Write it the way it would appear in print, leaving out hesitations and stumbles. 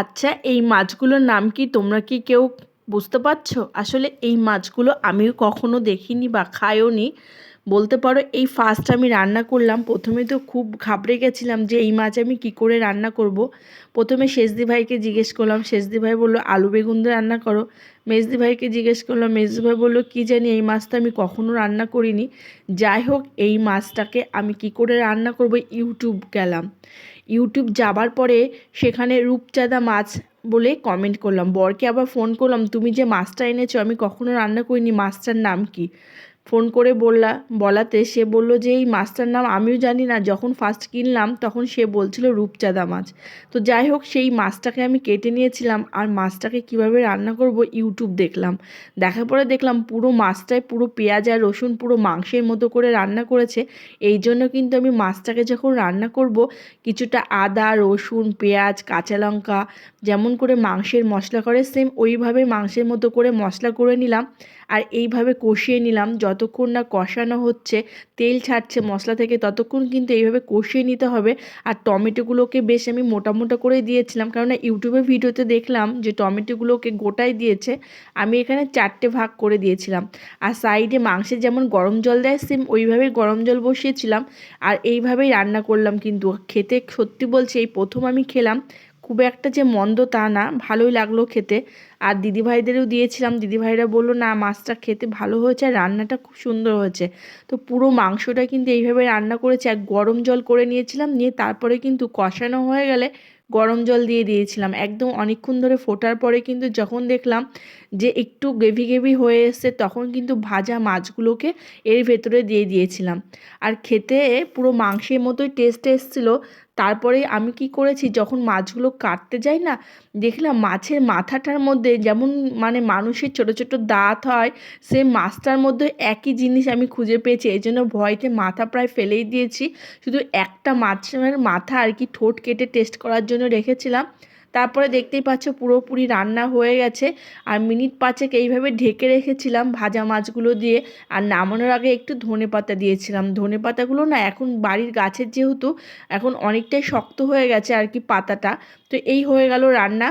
আচ্ছা, এই মাছগুলোর নাম কি তোমরা কি কেউ বুঝতে পারছো? আসলে এই মাছগুলো আমিও কখনো দেখিনি বা খাইওনি। বলতে পারো এই ফার্স্ট আমি রান্না করলাম। প্রথমে তো খুব ঘাবড়ে গেছিলাম যে এই মাছ আমি কি করে রান্না করব। প্রথমে সেজদি ভাইকে জিজ্ঞেস করলাম, সেজদি ভাই বললো আলু বেগুন দিয়ে রান্না করো। মেজদি ভাইকে জিজ্ঞেস করলাম, মেজদি ভাই বললো কি জানি, এই মাছটা আমি কখনো রান্না করিনি। যাই হোক, এই মাছটাকে আমি কি করে রান্না করব ইউটিউব গেলাম। ইউটিউব যাবার পরে সেখানে রূপচাঁদা মাছ বলে কমেন্ট করলাম, বরকে আবার ফোন করলাম, তুমি যে মাছটা এনেছো আমি কখনো রান্না করিনি, মাছটার নাম কি? ফোন করে বলাতে সে বলল যে এই মাছটার নাম আমিও জানি না, যখন ফার্স্ট কিনলাম তখন সে বলছিল রূপচাঁদা মাছ। তো যাই হোক, সেই মাছটাকে আমি কেটে নিয়েছিলাম আর মাছটাকে কিভাবে রান্না করব ইউটিউব দেখলাম। দেখার পরে দেখলাম পুরো মাছটায় পুরো পেঁয়াজ আর রসুন পুরো মাংসের মতো করে রান্না করেছে। এই জন্য কিন্তু আমি মাছটাকে যখন রান্না করব কিছুটা আদা রসুন পেঁয়াজ কাঁচা লঙ্কা যেমন করে মাংসের মশলা করে সেম ওইভাবে মাংসের মতো করে মশলা করে নিলাম। আর এইভাবে কষিয়ে নিলাম, যতক্ষণ না কষানো হচ্ছে তেল ছাড়ছে মশলা থেকে ততক্ষণ কিন্তু এইভাবে কষিয়ে নিতে হবে। আর টমেটোগুলোকে বেশ আমি মোটা মোটা করে দিয়েছিলাম, কারণ ইউটিউবের ভিডিওতে দেখলাম যে টমেটোগুলোকে গোটাই দিয়েছে। আমি এখানে 4টে ভাগ করে দিয়েছিলাম। আর সাইডে মাংসে যেমন গরম জল দেয় সেম ওইভাবেই গরম জল বসিয়েছিলাম। আর এইভাবেই রান্না করলাম, কিন্তু খেতে সত্যি বলছি এই প্রথম আমি খেলাম। খুব একটা যে মন্দ তা না, ভালোই লাগলো খেতে। আর দিদিভাইদেরও দিয়েছিলাম, দিদিভাইরা বললো না মাছটা খেতে ভালো হয়েছে আর রান্নাটা খুব সুন্দর হয়েছে। তো পুরো মাংসটা কিন্তু এইভাবে রান্না করেছি আর গরম জল করে নিয়েছিলাম, নিয়ে তারপরে কিন্তু কষানো হয়ে গেলে গরম জল দিয়ে দিয়েছিলাম একদম অনেকক্ষণ ধরে ফোটার পরে। কিন্তু যখন দেখলাম যে একটু গ্রেভি গ্রেভি হয়ে এসছে তখন কিন্তু ভাজা মাছগুলোকে এর ভেতরে দিয়ে দিয়েছিলাম। আর খেতে পুরো মাংসের মতোই টেস্ট এসেছিলো। তারপরে আমি কি করেছি, যখন মাছগুলো কাটতে যাই না, দেখলাম মাছের মাথাটার মধ্যে যেমন মানে মানুষের ছোট ছোট দাঁত হয়, সে মাছটার মধ্যে একই জিনিস আমি খুঁজে পেয়েছি। এই জন্য ভয়তে মাথা প্রায় ফেলেই দিয়েছি। শুধু একটা মাছের মাথা আর কি ঠোঁট কেটে টেস্ট করার জন্য রেখেছিলাম। তারপরে দেখতেই পাচ্ছ পুরোপুরি রান্না হয়ে গেছে। আর মিনিট পাঁচেক এইভাবে ঢেকে রেখেছিলাম ভাজা মাছগুলো দিয়ে। আর নামানোর আগে একটু ধনেপাতা দিয়েছিলাম। ধনেপাতাগুলো না এখন বাড়ির গাছের যেহেতু এখন অনেকটাই শক্ত হয়ে গেছে আর কি পাতাটা। তো এই হয়ে গেল রান্না।